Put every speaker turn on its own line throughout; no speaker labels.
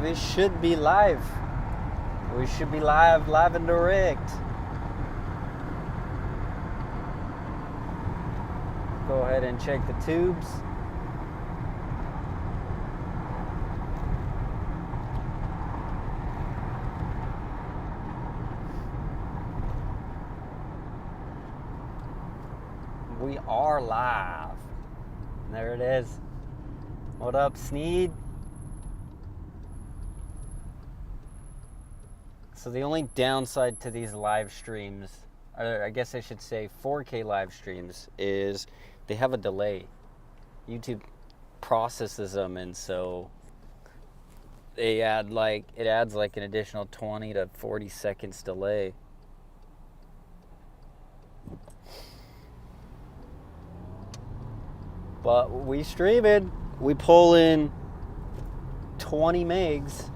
We should be live. We should be live and direct. Go ahead and check the tubes. We are live. There it is. What up, Sneed? So the only downside to these live streams, or I guess I should say 4K live streams, is they have a delay. YouTube processes them, and so it adds like an additional 20 to 40 seconds delay. But we stream it. We pull in 20 megs.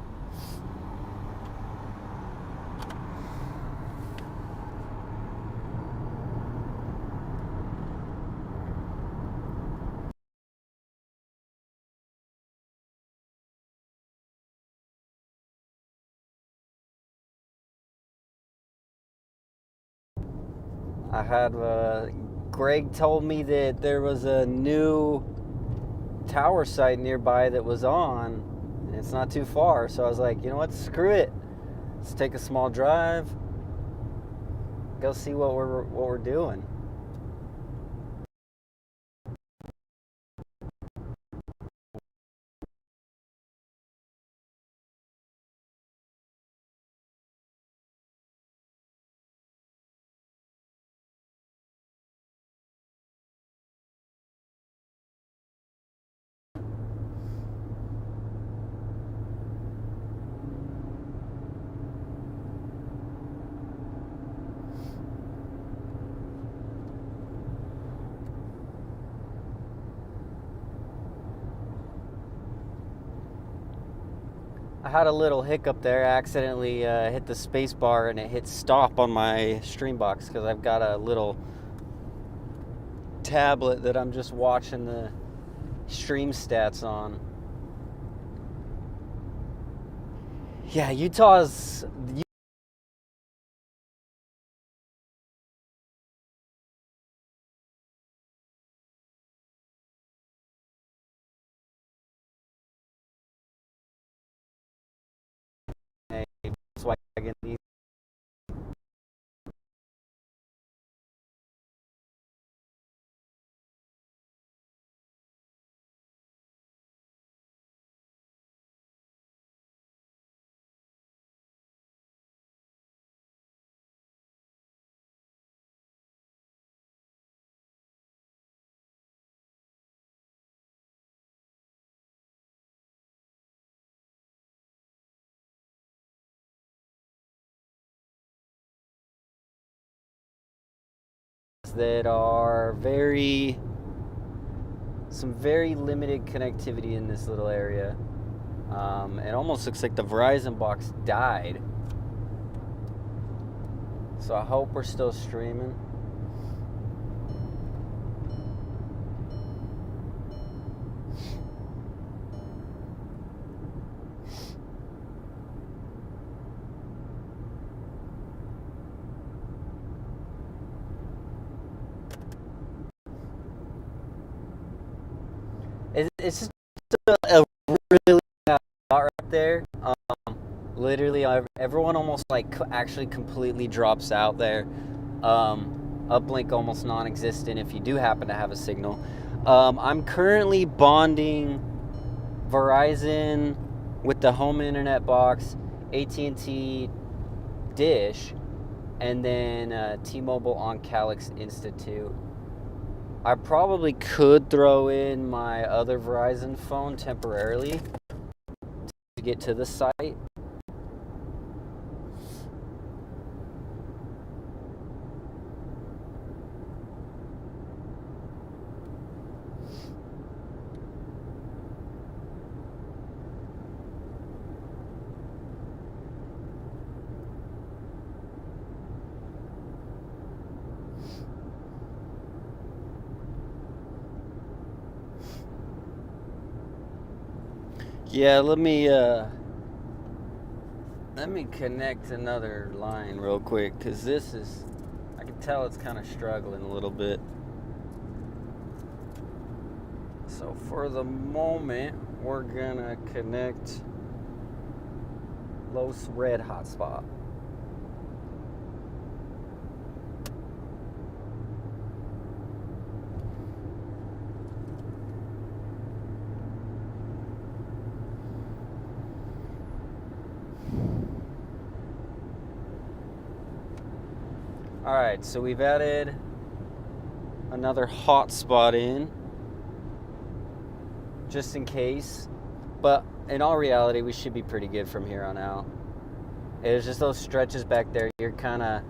I had Greg told me that there was a new tower site nearby that was on, and it's not too far. So I was like, you know what? Screw it. Let's take a small drive. Go see what we're doing. I had a little hiccup there. I accidentally hit the space bar and it hit stop on my stream box because I've got a little tablet that I'm just watching the stream stats on. Yeah, Utah's... Volkswagen, these that are some very limited connectivity in this little area. It almost looks like the Verizon box died. So I hope we're still streaming. It's just a really spot right there. Literally, everyone almost actually completely drops out there. Uplink almost non-existent if you do happen to have a signal. I'm currently bonding Verizon with the home internet box, at&t dish, and then T-Mobile on Calix Institute. I probably could throw in my other Verizon phone temporarily to get to the site. Yeah, let me Let me connect another line real quick, because this is, I can tell it's kind of struggling a little bit. So for the moment, we're gonna connect Los Red hotspot. Alright, so we've added another hotspot in, just in case. But in all reality, we should be pretty good from here on out. It's just those stretches back there. You're kind of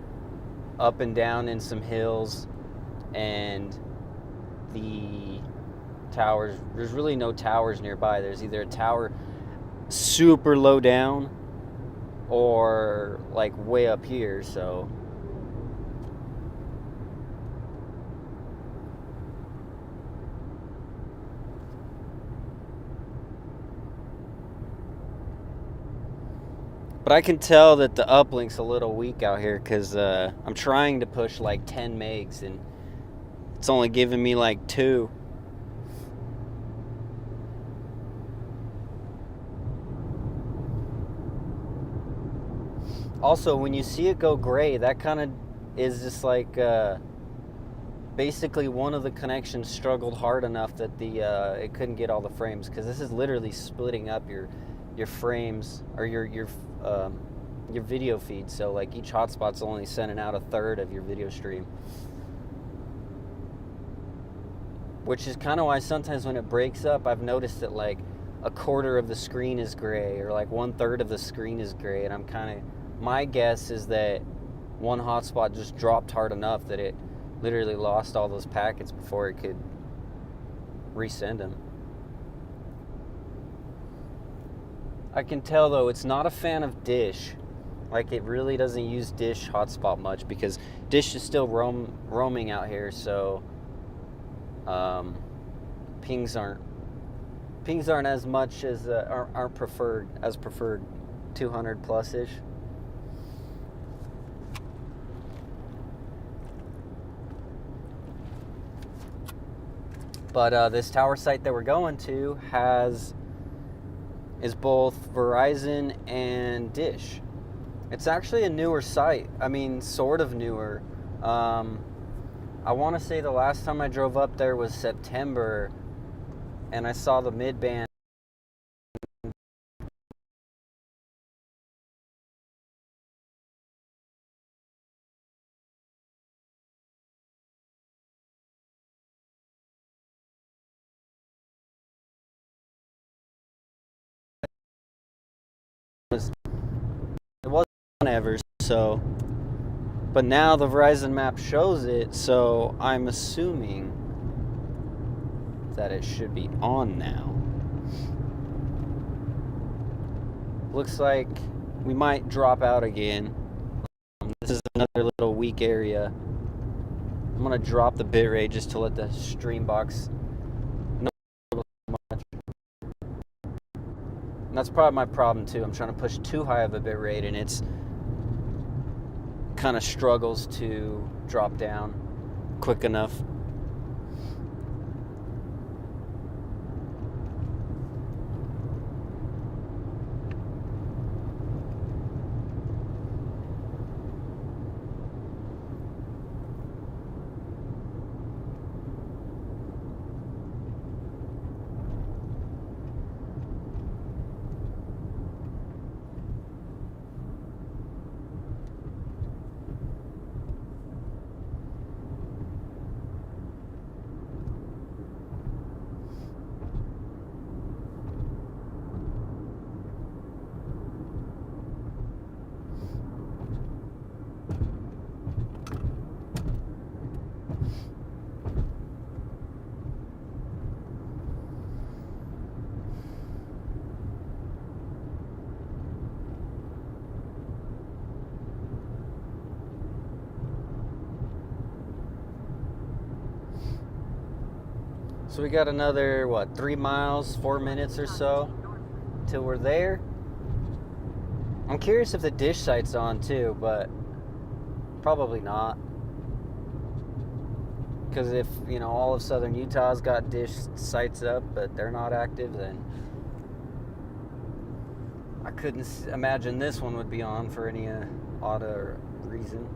up and down in some hills, and the towers, there's really no towers nearby. There's either a tower super low down or like way up here, so but I can tell that the uplink's a little weak out here, because I'm trying to push like 10 megs and it's only giving me like 2. Also, when you see it go gray, that kind of is just like basically one of the connections struggled hard enough that it couldn't get all the frames, because this is literally splitting up your frames, or your video feed. So like each hotspot's only sending out 1/3 of your video stream, which is kind of why sometimes when it breaks up, I've noticed that like 1/4 of the screen is gray, or like 1/3 of the screen is gray, and I'm kind of, my guess is that one hotspot just dropped hard enough that it literally lost all those packets before it could resend them. I can tell though, it's not a fan of Dish. Like, it really doesn't use Dish hotspot much, because Dish is still roaming out here, so pings aren't as much as aren't preferred 200 plus ish. But this tower site that we're going to is both Verizon and Dish. It's actually a newer site. I mean, sort of newer. I want to say the last time I drove up there was September, and I saw the mid-band it wasn't on ever, so, but now the Verizon map shows it, so I'm assuming that it should be on now. Looks like we might drop out again. This is another little weak area. I'm gonna drop the bitrate just to let the stream box know much. And that's probably my problem too. I'm trying to push too high of a bitrate, and it's kind of struggles to drop down quick enough. So we got another, 3 miles, 4 minutes or so till we're there. I'm curious if the dish site's on too, but probably not. Because if, all of southern Utah's got dish sites up, but they're not active, then I couldn't imagine this one would be on for any odd reason.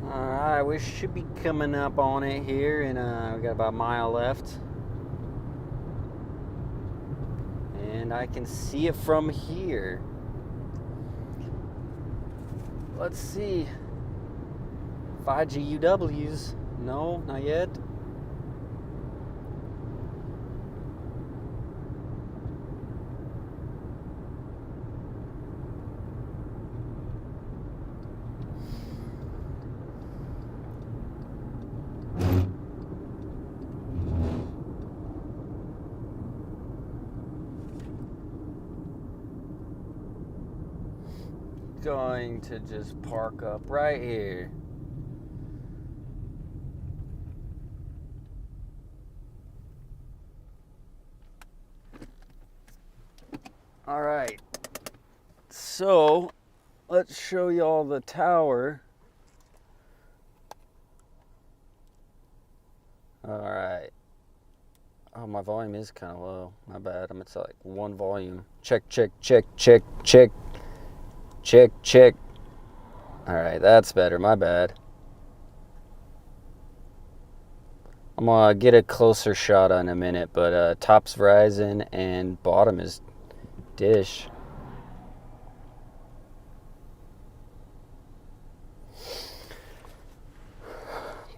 Alright, we should be coming up on it here, and we got about a mile left. And I can see it from here. Let's see. 5G UWs. No, not yet. Going to just park up right here. All right, so let's show y'all the tower. All right. Oh, my volume is kind of low. My bad. I'm at like one volume. Check, check, check, check, check. Check, check. All right, that's better. My bad. I'm gonna get a closer shot in a minute, but top's Verizon and bottom is Dish.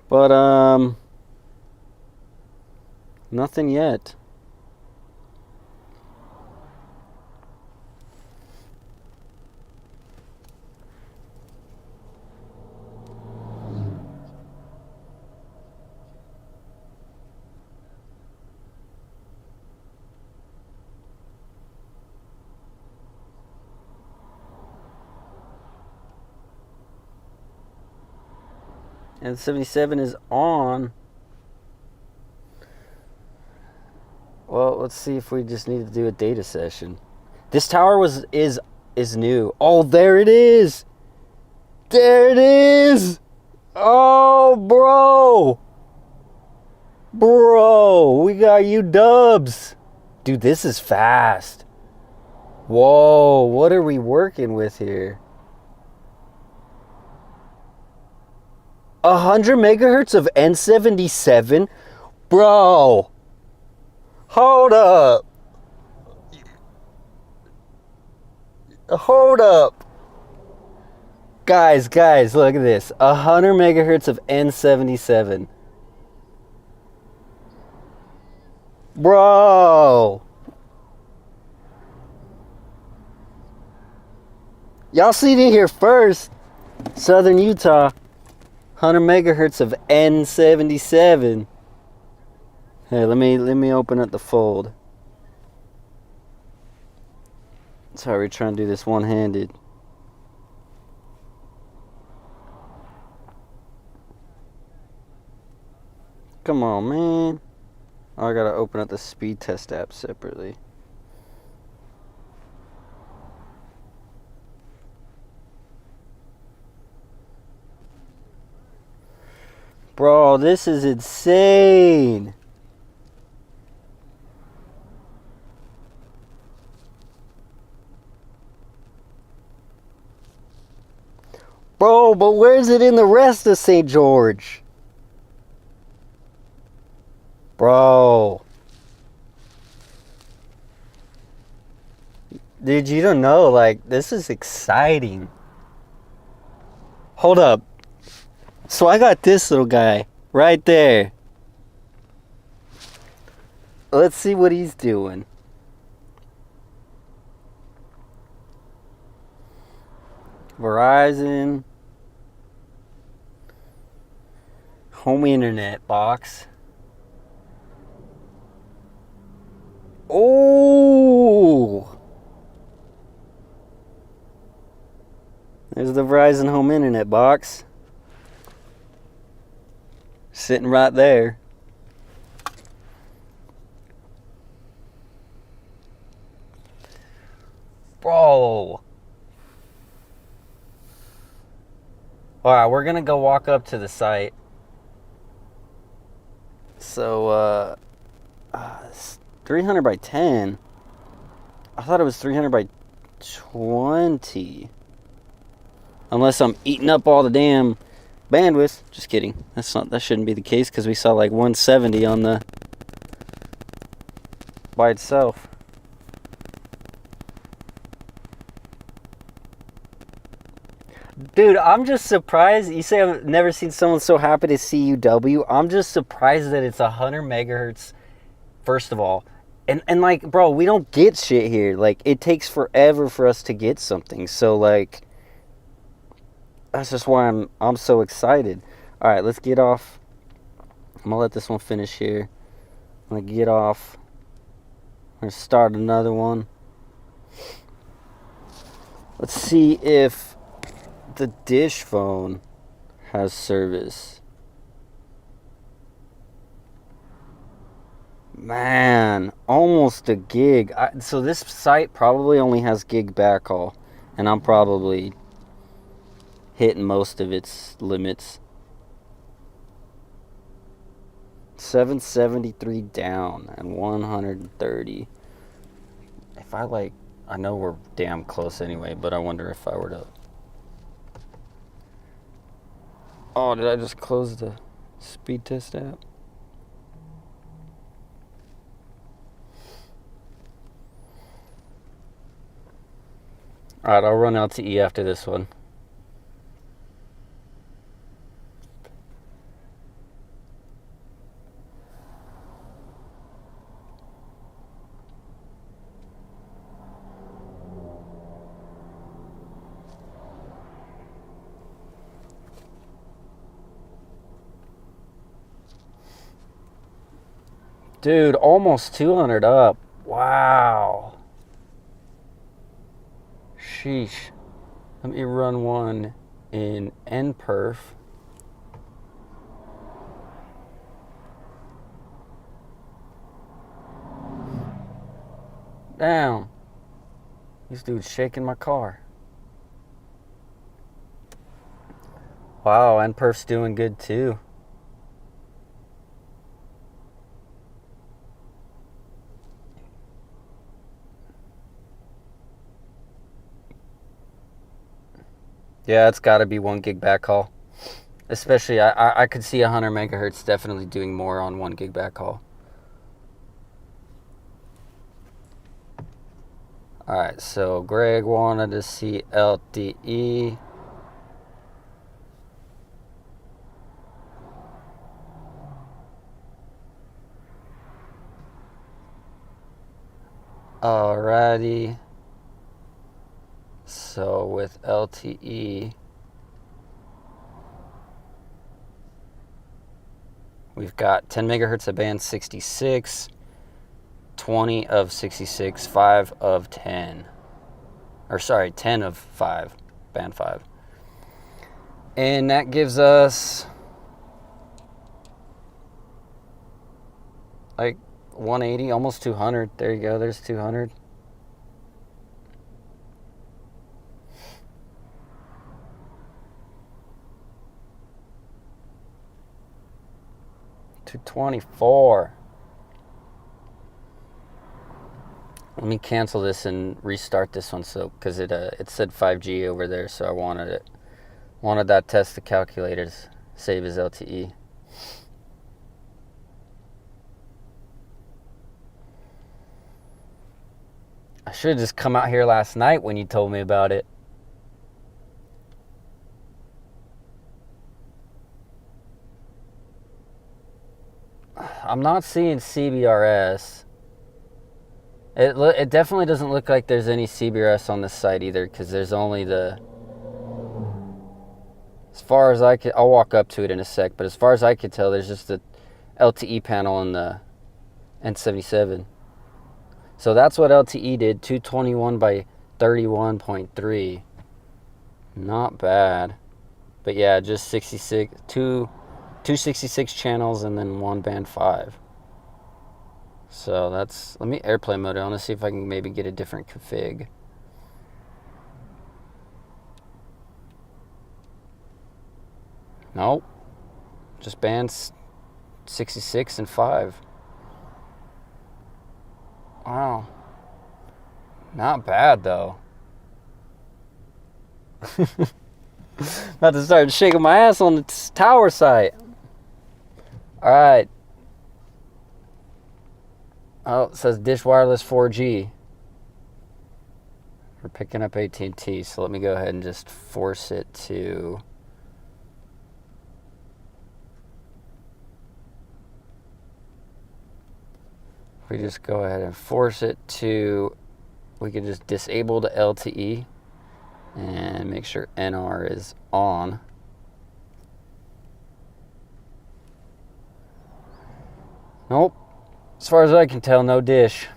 But nothing yet. And 77 is on. Well, let's see if we just need to do a data session. This tower is new. Oh, there it is. There it is. Oh, bro. Bro, we got you dubs. Dude, this is fast. Whoa, what are we working with here? 100 megahertz of N77? Bro. Hold up. Hold up. Guys, look at this. 100 megahertz of N77. Bro. Y'all seen it here first. Southern Utah. 100 megahertz of N77. Hey, let me open up the fold. Sorry, we're trying to do this one-handed. Come on, man. Oh, I gotta open up the speed test app separately. Bro, this is insane. Bro, but where's it in the rest of St. George? Bro. Dude, you don't know. Like, this is exciting. Hold up. So I got this little guy right there. Let's see what he's doing. Verizon. Home internet box. Oh! There's the Verizon home internet box. Sitting right there. Bro. Alright, we're gonna go walk up to the site. So, it's 300 by 10. I thought it was 300 by 20. Unless I'm eating up all the damn bandwidth. Just kidding. That shouldn't be the case because we saw like 170 on the by itself. Dude, I'm just surprised. You say I've never seen someone so happy to see UW. I'm just surprised that it's 100 megahertz, first of all. And like, bro, we don't get shit here. Like, it takes forever for us to get something. So, like, that's just why I'm so excited. All right, let's get off. I'm going to let this one finish here. I'm going to get off. I'm going to start another one. Let's see if the dish phone has service. Man, almost a gig. So this site probably only has gig backhaul, and I'm probably hitting most of its limits. 773 down and 130. If I know we're damn close anyway, but I wonder if I were to... Oh, did I just close the speed test app? Alright, I'll run LTE after this one. Dude, almost 200 up. Wow. Sheesh. Let me run one in NPerf. Damn. This dude's shaking my car. Wow, NPerf's doing good too. Yeah, it's got to be 1 gig backhaul. Especially, I could see 100 megahertz definitely doing more on 1 gig backhaul. Alright, so Greg wanted to see LTE. Alrighty. So with LTE, we've got 10 megahertz of band 66, 20 of 66, 5 of 10. Or sorry, 10 of 5, band 5. And that gives us like 180, almost 200. There you go, there's 200. 224. Let me cancel this and restart this one, so because it said 5G over there, so I wanted that test to calculate as save as LTE. I should have just come out here last night when you told me about it. I'm not seeing CBRS. It definitely doesn't look like there's any CBRS on this site either, because there's only the... As far as I could... I'll walk up to it in a sec, but as far as I could tell, there's just the LTE panel on the N77. So that's what LTE did, 221 by 31.3. Not bad. But yeah, just 266 channels and then one band 5. So that's, let me airplane mode it. I want to see if I can maybe get a different config. Nope. Just bands 66 and 5. Wow. Not bad though. About to start shaking my ass on the tower site. Alright. Oh, it says Dish Wireless 4G. We're picking up at&t, so let me go ahead and just force it to... We just go ahead and force it to... We can just disable the LTE and make sure NR is on. Nope. As far as I can tell, no dish,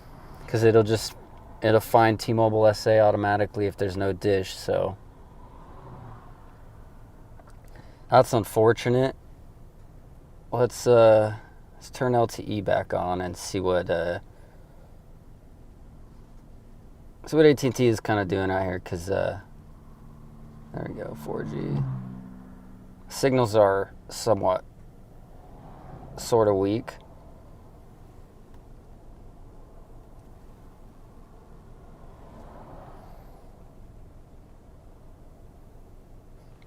because it'll find T-Mobile SA automatically if there's no dish. So that's unfortunate. Let's turn LTE back on and see what at&t is kind of doing out here, because there we go, 4G. Signals are somewhat sort of weak.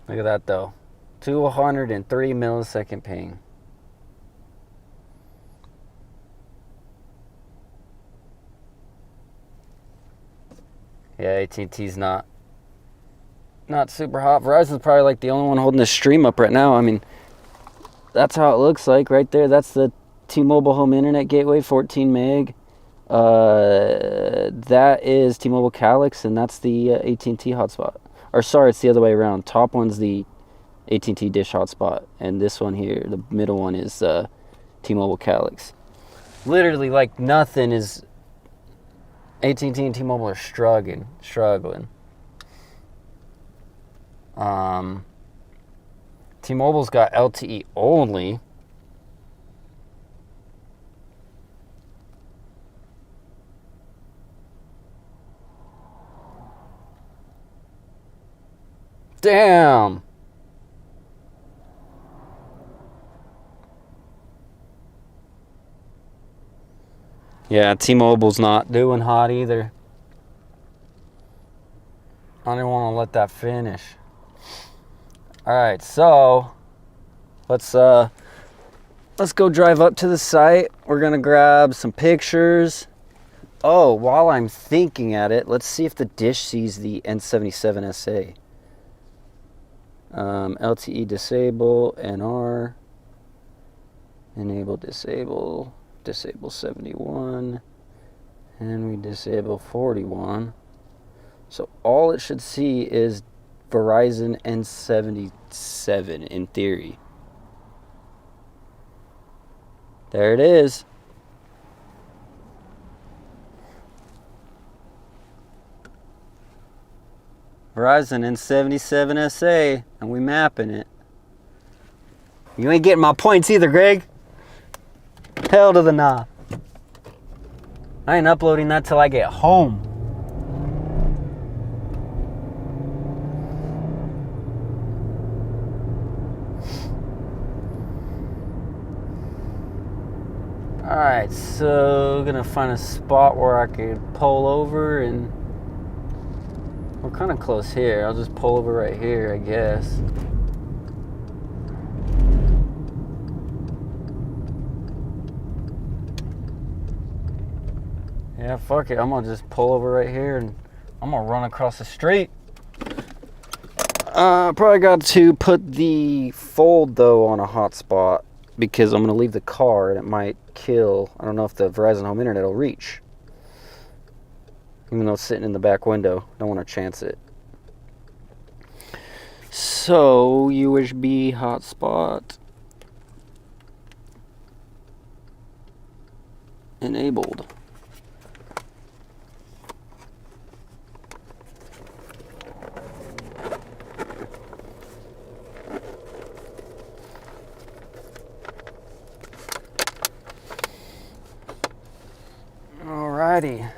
Look at that though. 203 millisecond ping. Yeah, at&t's not super hot. Verizon's probably like the only one holding this stream up right now. I mean, that's how it looks like right there. That's the T-Mobile home internet gateway, 14 meg. That is T-Mobile Calyx, and that's the at&t hotspot. Or sorry, it's the other way around. Top one's the at&t dish hotspot, and this one here, the middle one, is T-Mobile Calyx. Literally, like, nothing is... at&t and T-Mobile are struggling. T-Mobile's got LTE only. Damn. Yeah, T-Mobile's not doing hot either. I don't even want to let that finish. Alright, so let's go drive up to the site. We're gonna grab some pictures. Oh, while I'm thinking at it, let's see if the dish sees the N77 SA. LTE disable, NR, enable disable 71, and we disable 41. So all it should see is Verizon N77 in theory. There it is. Verizon N77 SA, and we mapping it. You ain't getting my points either, Greg. Hell to the nah. I ain't uploading that till I get home. Alright, so gonna find a spot where I can pull over, and we're kind of close here. I'll just pull over right here, I guess. Yeah, fuck it. I'm gonna just pull over right here and I'm gonna run across the street. Probably got to put the fold though on a hotspot because I'm gonna leave the car and it might kill. I don't know if the Verizon home internet will reach. Even though it's sitting in the back window, don't want to chance it. So USB hotspot enabled. Alrighty.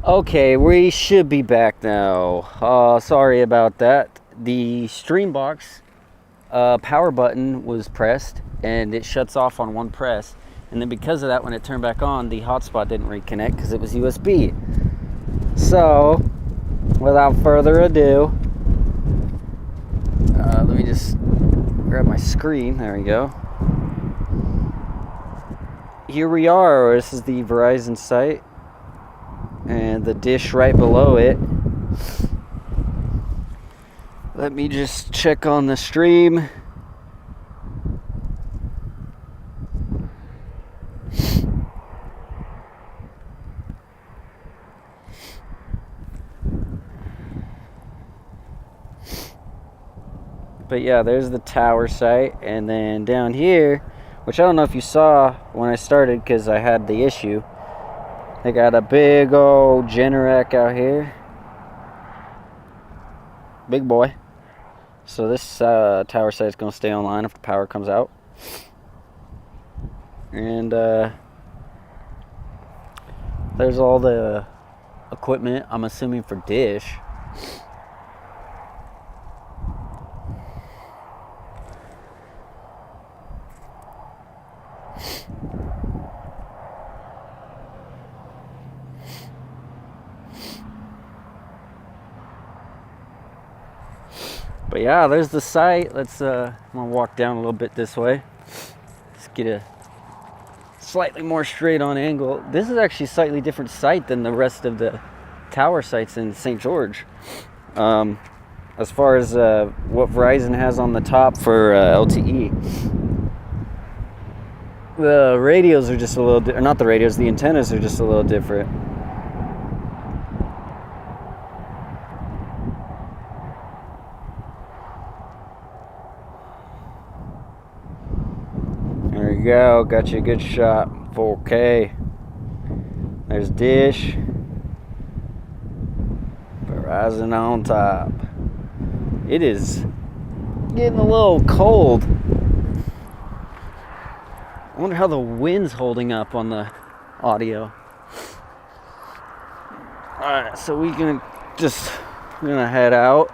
Okay, we should be back now. Sorry about that. The stream box power button was pressed and it shuts off on one press. And then because of that, when it turned back on, the hotspot didn't reconnect because it was USB. So, without further ado, let me just grab my screen. There we go. Here we are. This is the Verizon site. And the dish right below it. Let me just check on the stream. But yeah, there's the tower site. And then down here, which I don't know if you saw when I started because I had the issue. They got a big old Generac out here. Big boy. So this tower site is going to stay online if the power comes out. And there's all the equipment, I'm assuming for Dish. But yeah, there's the site. Let's I'm gonna walk down a little bit this way. Let's get a slightly more straight on angle. This is actually a slightly different site than the rest of the tower sites in St. George. As far as what Verizon has on the top for LTE. The radios are just a little or not the radios, the antennas are just a little different. There you go, got you a good shot, 4K. There's Dish, Verizon on top. It is getting a little cold. I wonder how the wind's holding up on the audio. Alright, so we're gonna head out.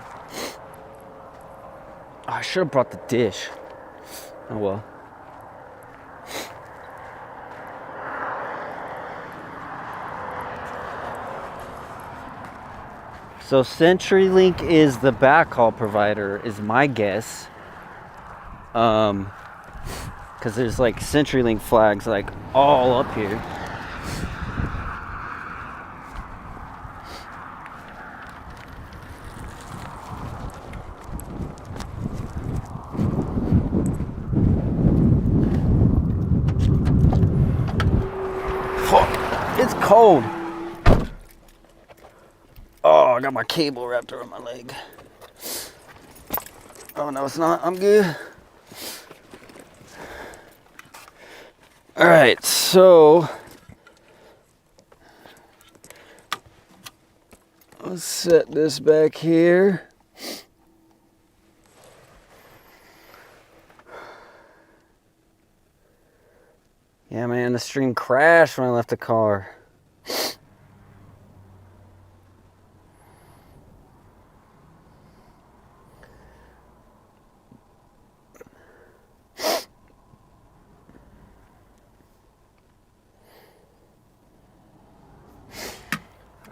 Oh, I should have brought the dish. Oh well. So CenturyLink is the backhaul provider, is my guess. Because there's like CenturyLink flags like all up here. Fuck, it's cold. Oh, I got my cable wrapped around my leg. Oh, no, it's not. I'm good. All right, so let's set this back here. Yeah, man, the stream crashed when I left the car.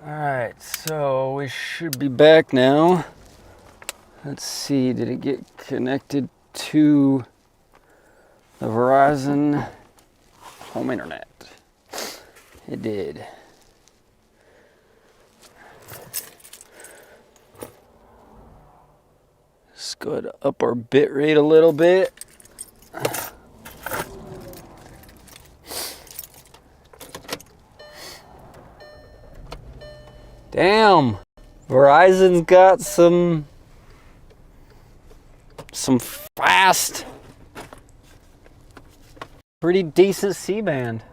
Alright, so we should be back now. Let's see, did it get connected to the Verizon home internet? It did. Let's go ahead and up our bit rate a little bit. Damn, Verizon's got some fast, pretty decent C-band.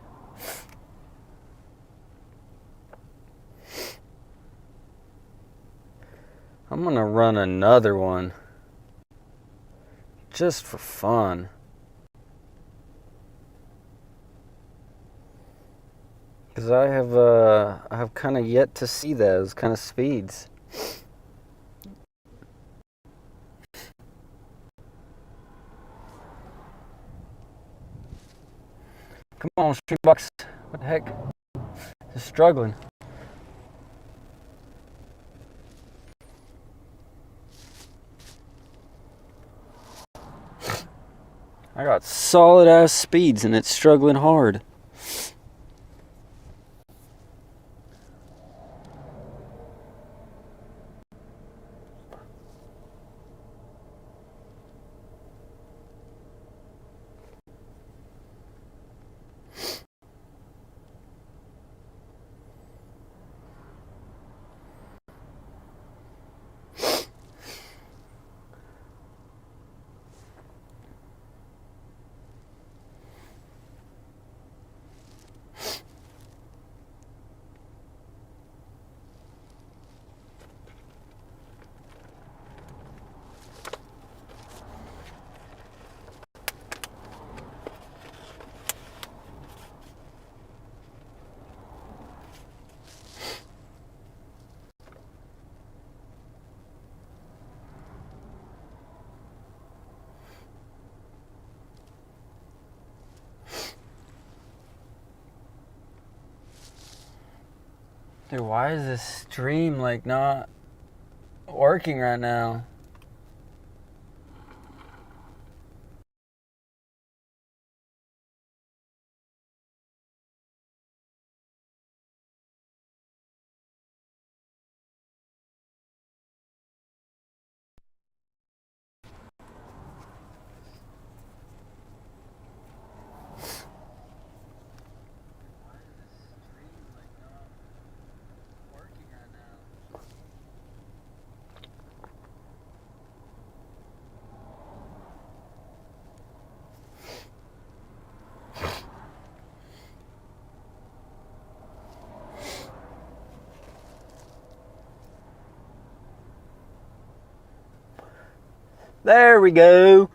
I'm gonna run another one just for fun. Because I have kind of yet to see those kind of speeds. Come on, Streetbox. What the heck? Just struggling. I got solid ass speeds and it's struggling hard. Dude, why is this stream like not working right now? There we go.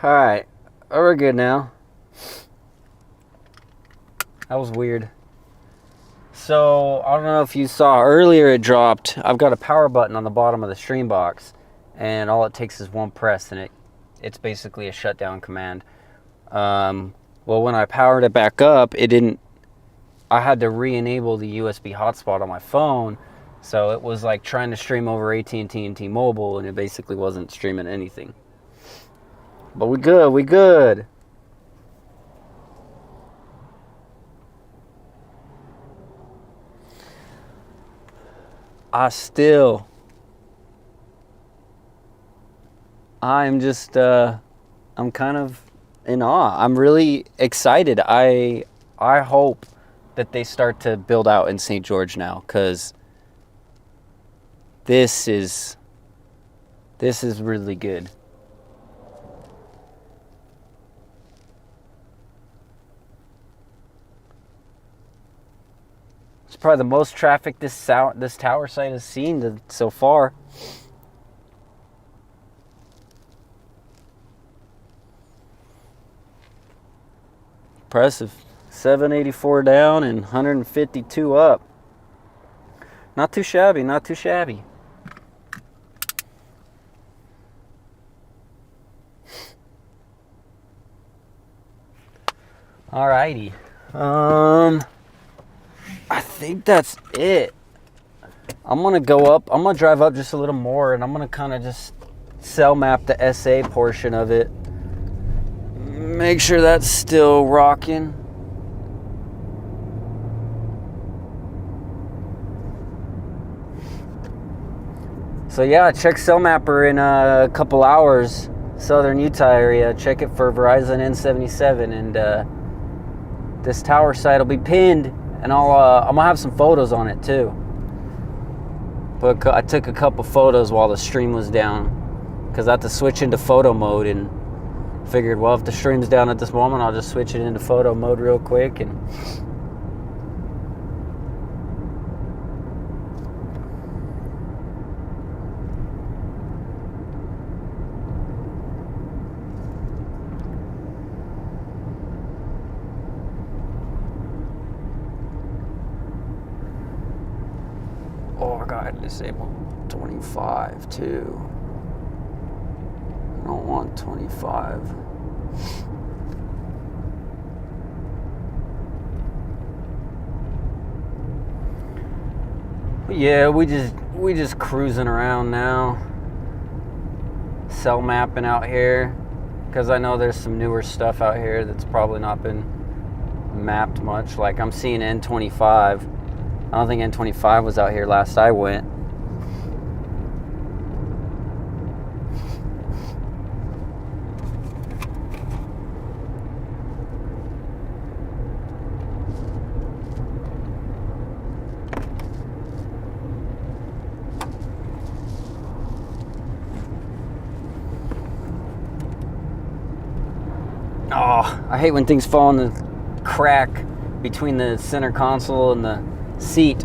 Alright. Oh, we're good now. That was weird. So, I don't know if you saw earlier it dropped. I've got a power button on the bottom of the stream box. And all it takes is one press and it's basically a shutdown command. Well, when I powered it back up, it didn't... I had to re-enable the USB hotspot on my phone. So it was like trying to stream over AT&T and T-Mobile, and it basically wasn't streaming anything. But we good, we good. I'm just, I'm kind of in awe. I'm really excited. I hope that they start to build out in St. George now, because this is really good. It's probably the most traffic this tower site has seen so far. Impressive. 784 down and 152 up. Not too shabby, not too shabby. Alrighty. I think that's it. I'm gonna go up. I'm gonna drive up just a little more, and I'm gonna kind of just cell map the SA portion of it. Make sure that's still rocking. So yeah, check Cell Mapper in a couple hours. Southern Utah area. Check it for Verizon N77, and this tower site will be pinned, and I'm gonna have some photos on it too. But I took a couple photos while the stream was down, because I had to switch into photo mode, and figured, well, if the stream's down at this moment, I'll just switch it into photo mode real quick. And disable 25 too. I don't want 25. But yeah, we just cruising around now. Cell mapping out here, because I know there's some newer stuff out here that's probably not been mapped much. Like I'm seeing N25. I don't think N25 was out here last I went. Oh, I hate when things fall in the crack between the center console and the seat.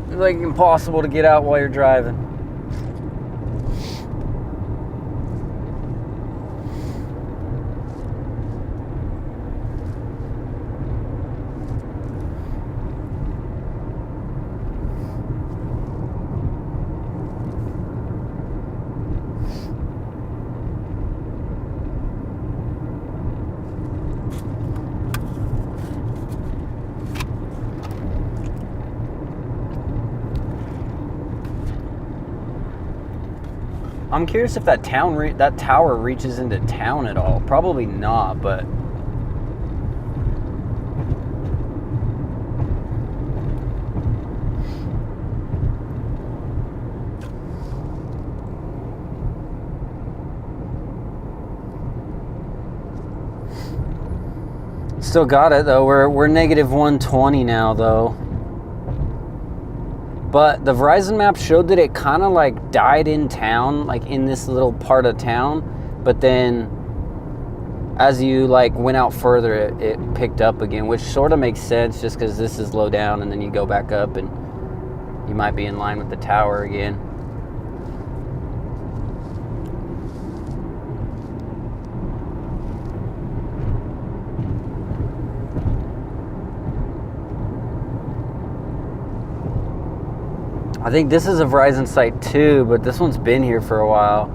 It's like impossible to get out while you're driving. I'm curious if that tower reaches into town at all. Probably not, but still got it though. We're negative 120 now though. But the Verizon map showed that it kind of like died in town, like in this little part of town. But then as you like went out further, it picked up again, which sort of makes sense just because this is low down and then you go back up and you might be in line with the tower again. I think this is a Verizon site too, but this one's been here for a while.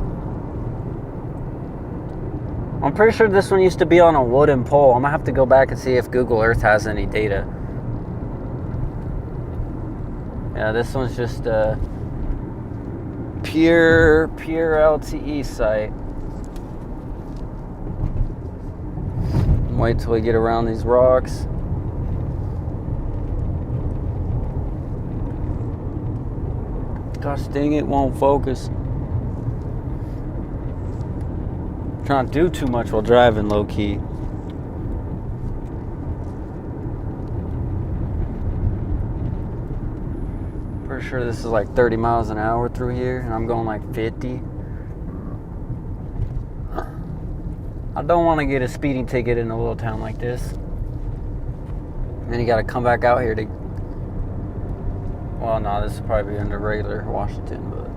I'm pretty sure this one used to be on a wooden pole. I'm gonna have to go back and see if Google Earth has any data. Yeah, this one's just a pure LTE site. Wait till we get around these rocks. Gosh dang it, won't focus. Trying to do too much while driving low key. Pretty sure this is like 30 miles an hour through here and I'm going like 50. I don't want to get a speeding ticket in a little town like this. And then you got to come back out here to... Well, no, this is probably under regular Washington, but...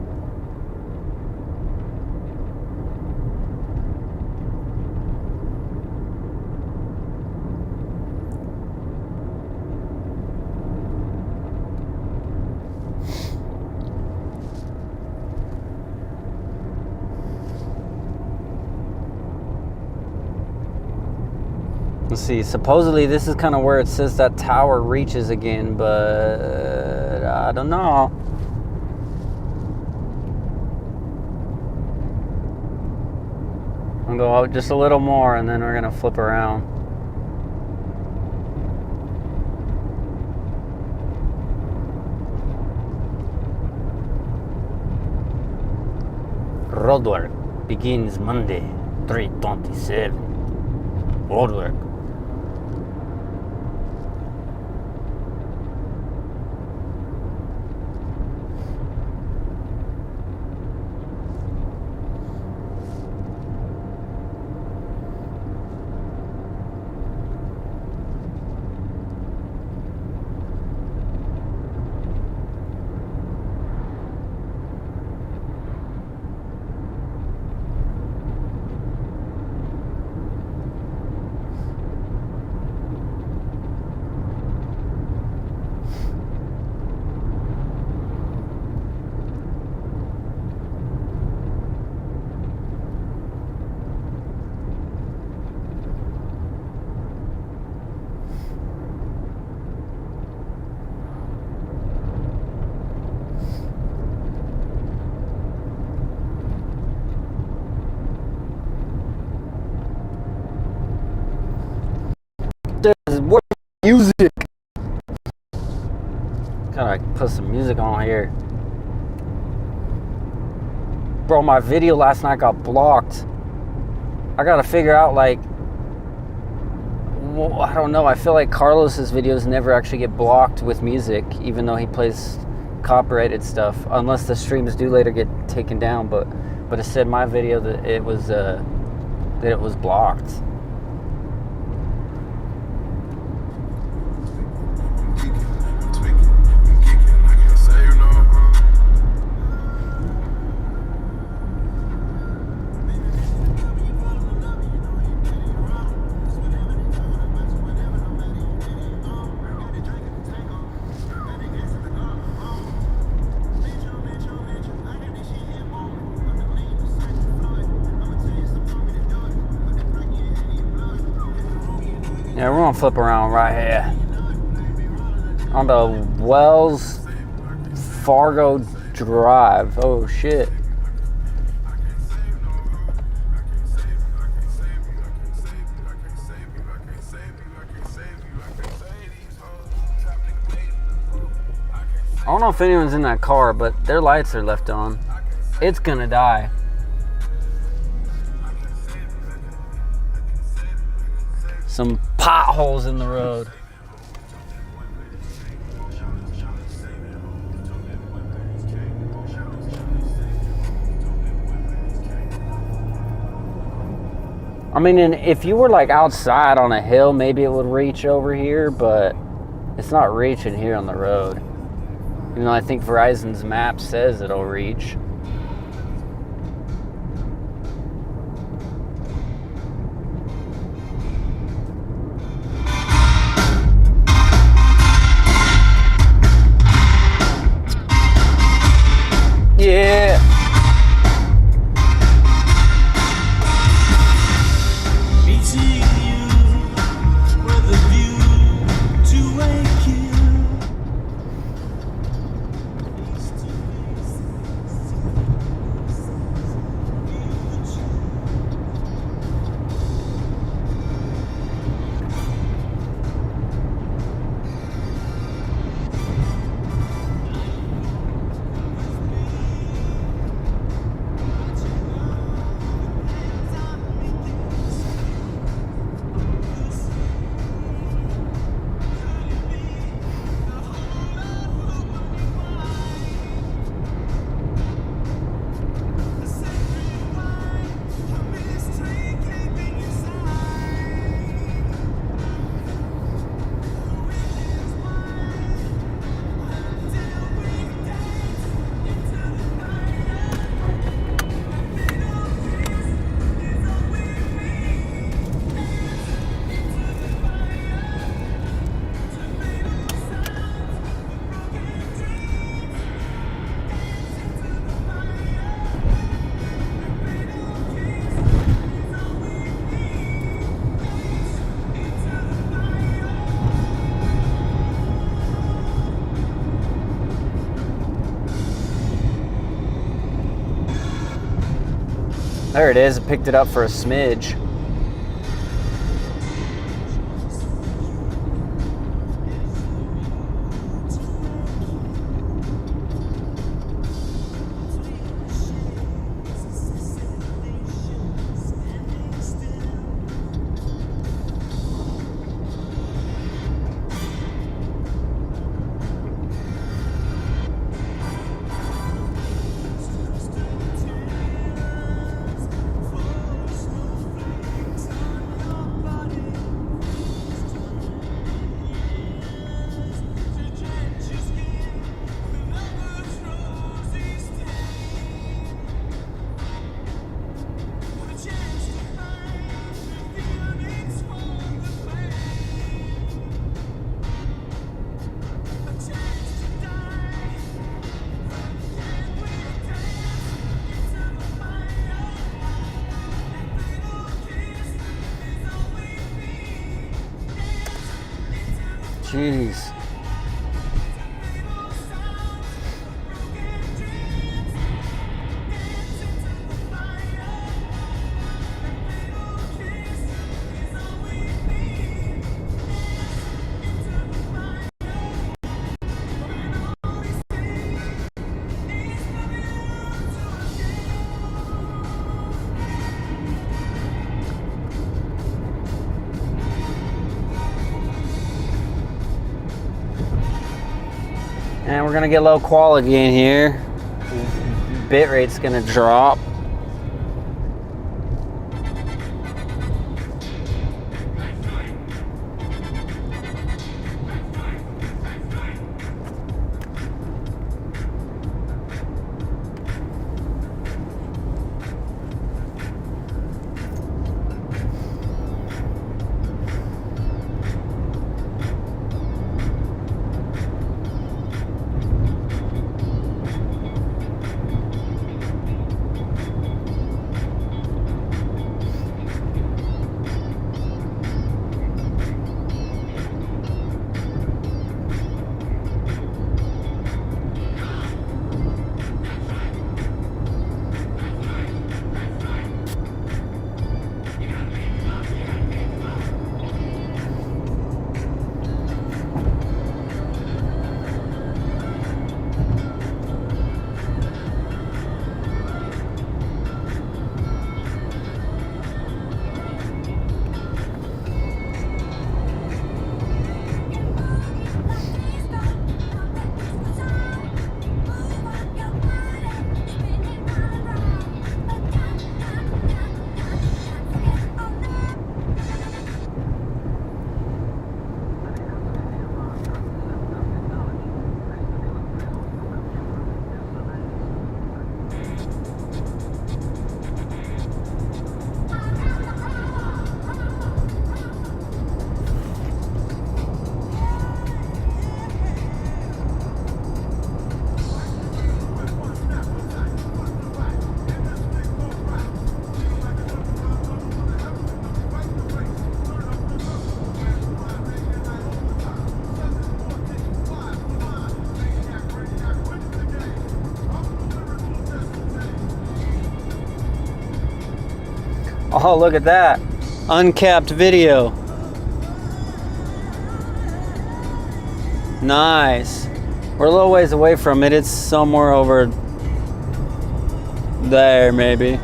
Let's see, supposedly this is kind of where it says that tower reaches again, but I don't know. I'll go out just a little more and then we're gonna flip around. Roadwork begins Monday, 3/27. Roadwork. music. Gotta put some music on here. Bro, my video last night got blocked. I gotta figure out, like, well, I don't know. I feel like Carlos's videos never actually get blocked with music, even though he plays copyrighted stuff, unless the streams do later get taken down. But it said my video that it was blocked. Yeah, we're gonna flip around right here on the Wells Fargo Drive. Oh shit. I don't know if anyone's in that car, but their lights are left on. It's gonna die. Some potholes in the road. I mean, and if you were like outside on a hill, maybe it would reach over here, but it's not reaching here on the road. You know, I think Verizon's map says it'll reach. Yeah.
Meeting you with a view to wake you.
There it is. I picked it up for a smidge. Jeez. gonna get low quality in here. Bit rate's gonna drop. Oh, look at that. Uncapped video. Nice. We're a little ways away from it. It's somewhere over there, maybe.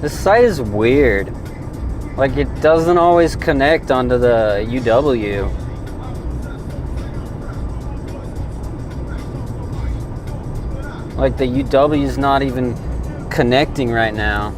This site is weird. Like, it doesn't always connect onto the UW. Like, the UW is not even connecting right now.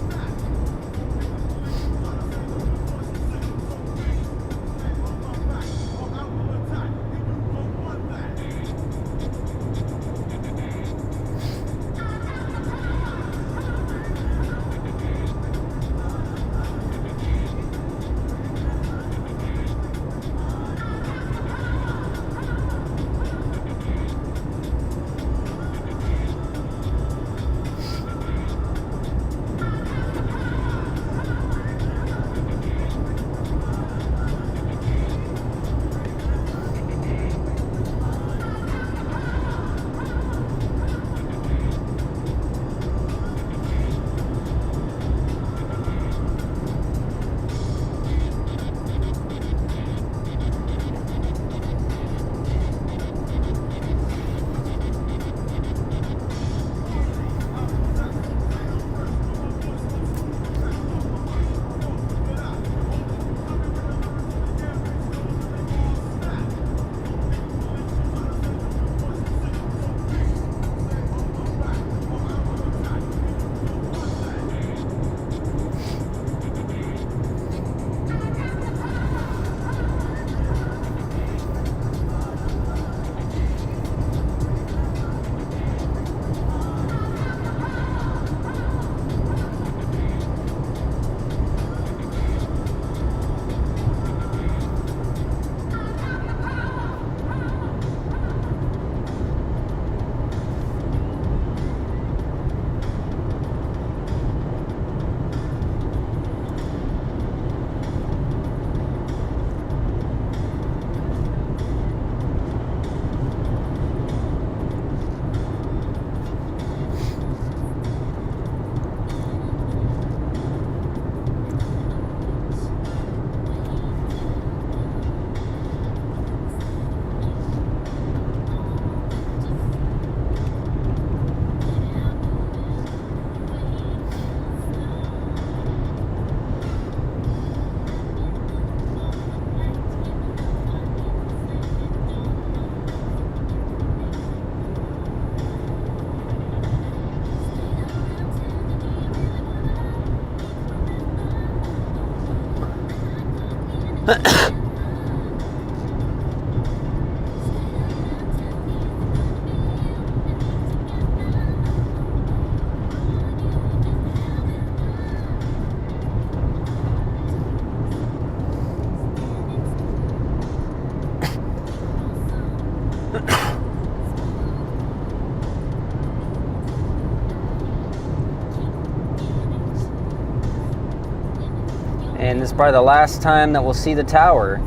And this is probably the last time that we'll see the tower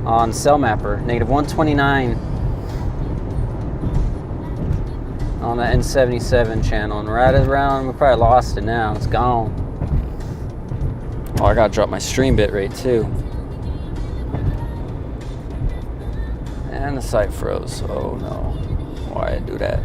on Cell Mapper. Negative 129 on the N77 channel. And right around, we probably lost it now. It's gone. Oh, I gotta drop my stream bit rate too. And the site froze. Oh no. Why did I do that?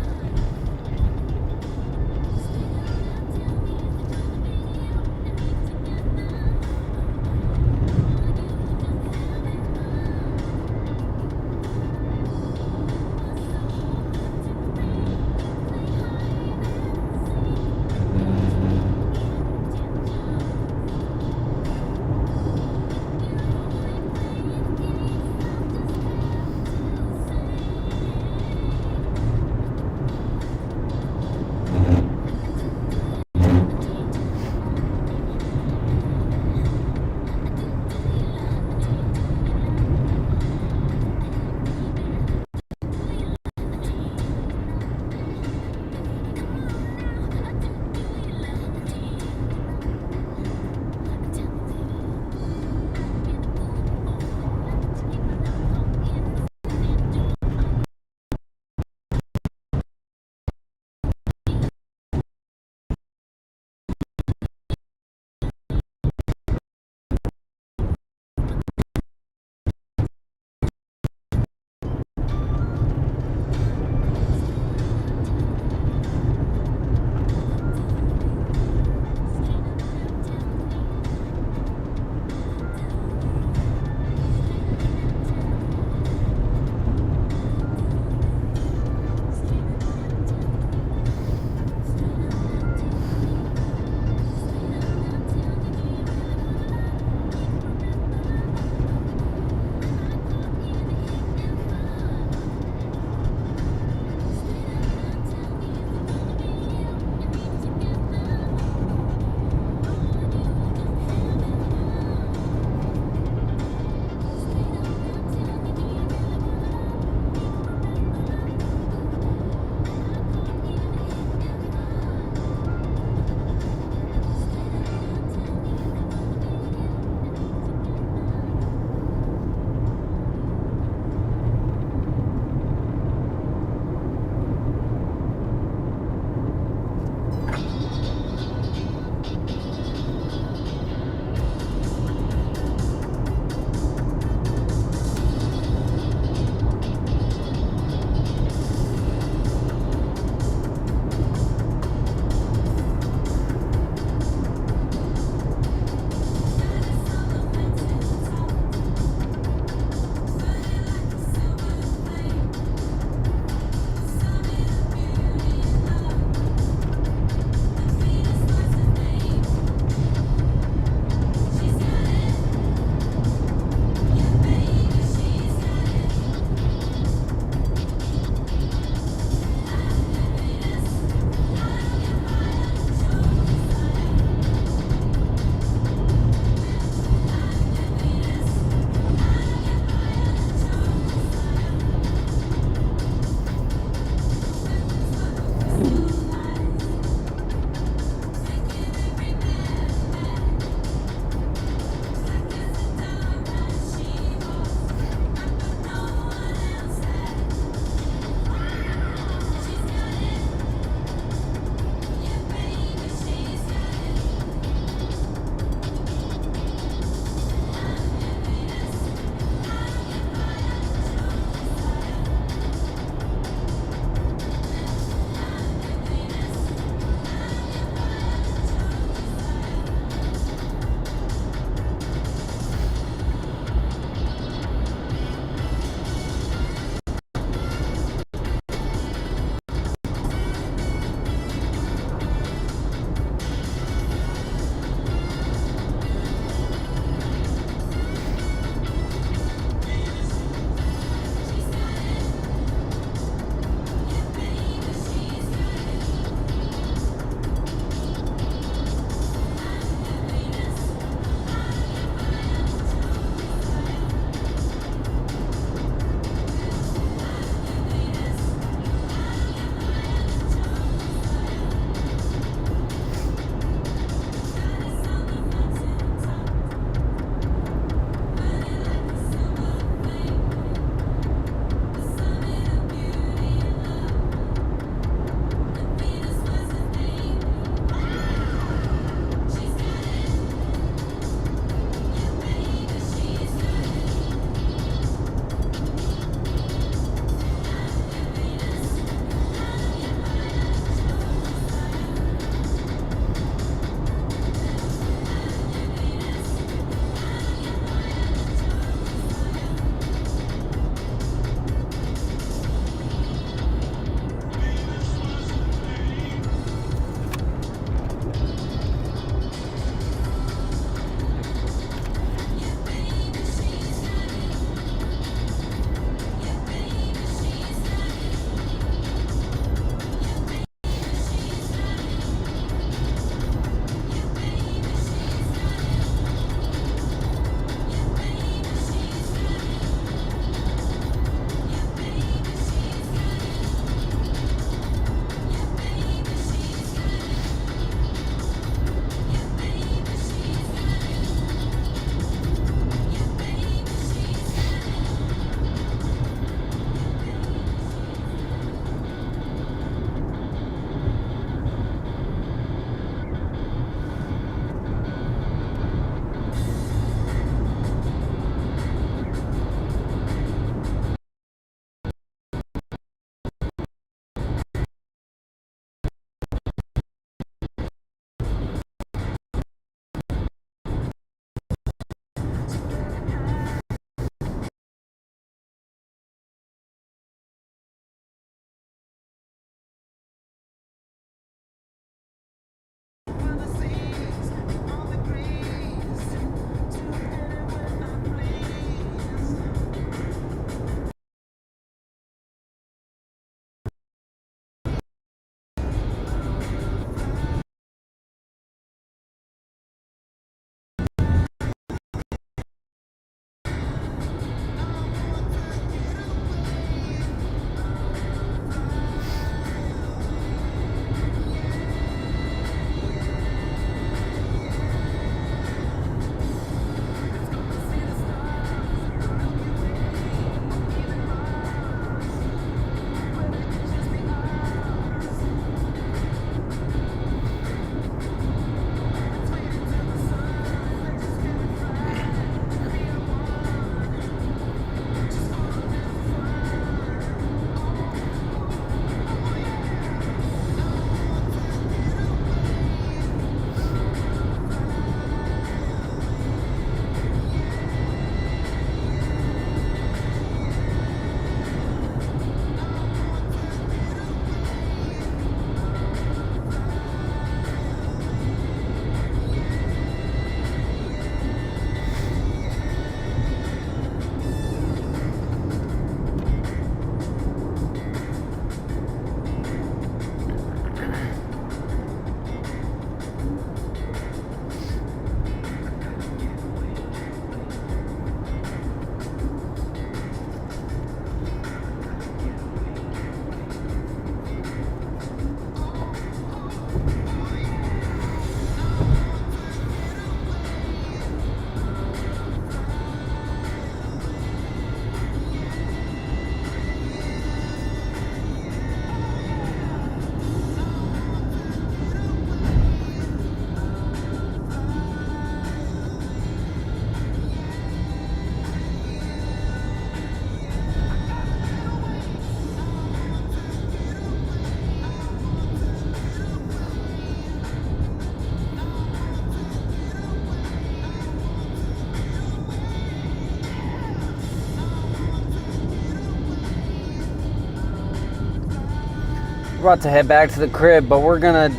about to head back to the crib, but we're gonna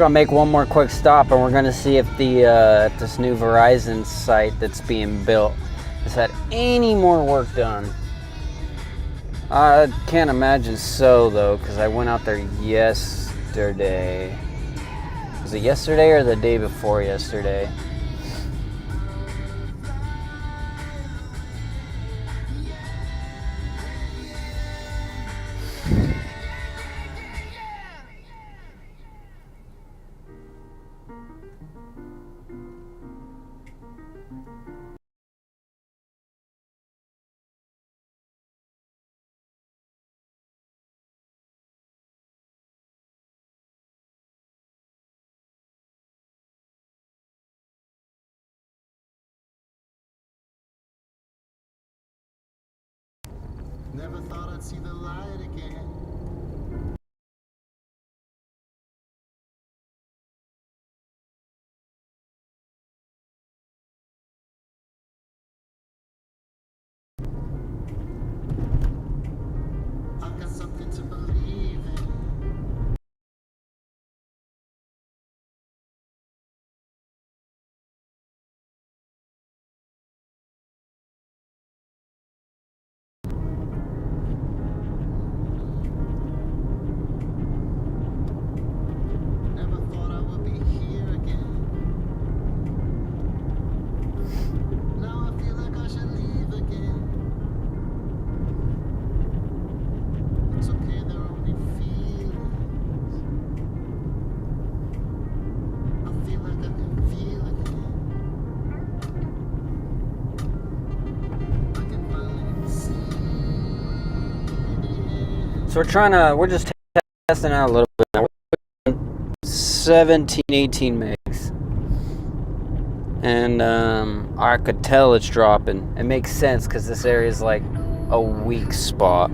make one more quick stop, and we're gonna see if if this new Verizon site that's being built has had any more work done. I can't imagine so, though, because I went out there yesterday. Was it yesterday or the day before yesterday?
Never thought I'd see the light again. I've got something to believe in. Never thought I would be here again. Now I feel like I should leave again. It's okay, they're only feelings. I feel like I can feel again. I can finally see.
So we're just testing out a little bit now. 17, 18 megs. And I could tell it's dropping. It makes sense because this area is like a weak spot.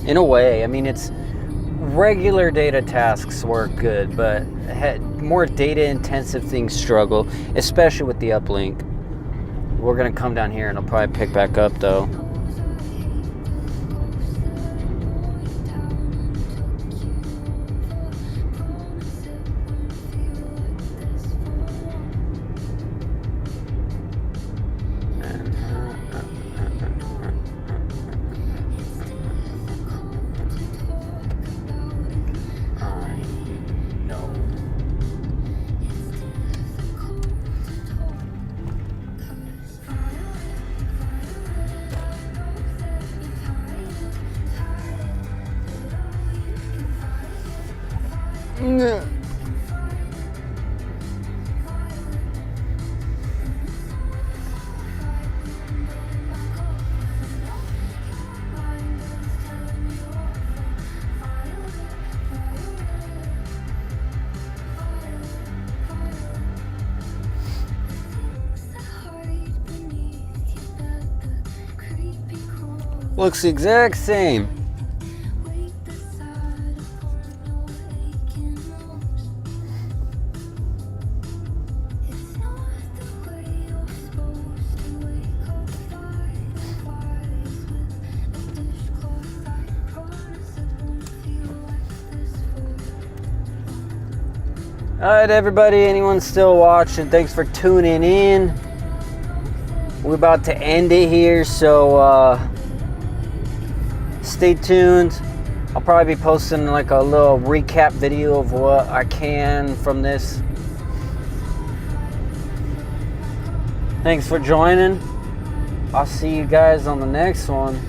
In a way, I mean, it's regular data tasks work good, but more data intensive things struggle, especially with the uplink. We're gonna come down here and it'll probably pick back up though. Looks the exact same. Alright, everybody, anyone still watching, thanks for tuning in. We're about to end it here, so stay tuned. I'll probably be posting like a little recap video of what I can from this. Thanks for joining. I'll see you guys on the next one.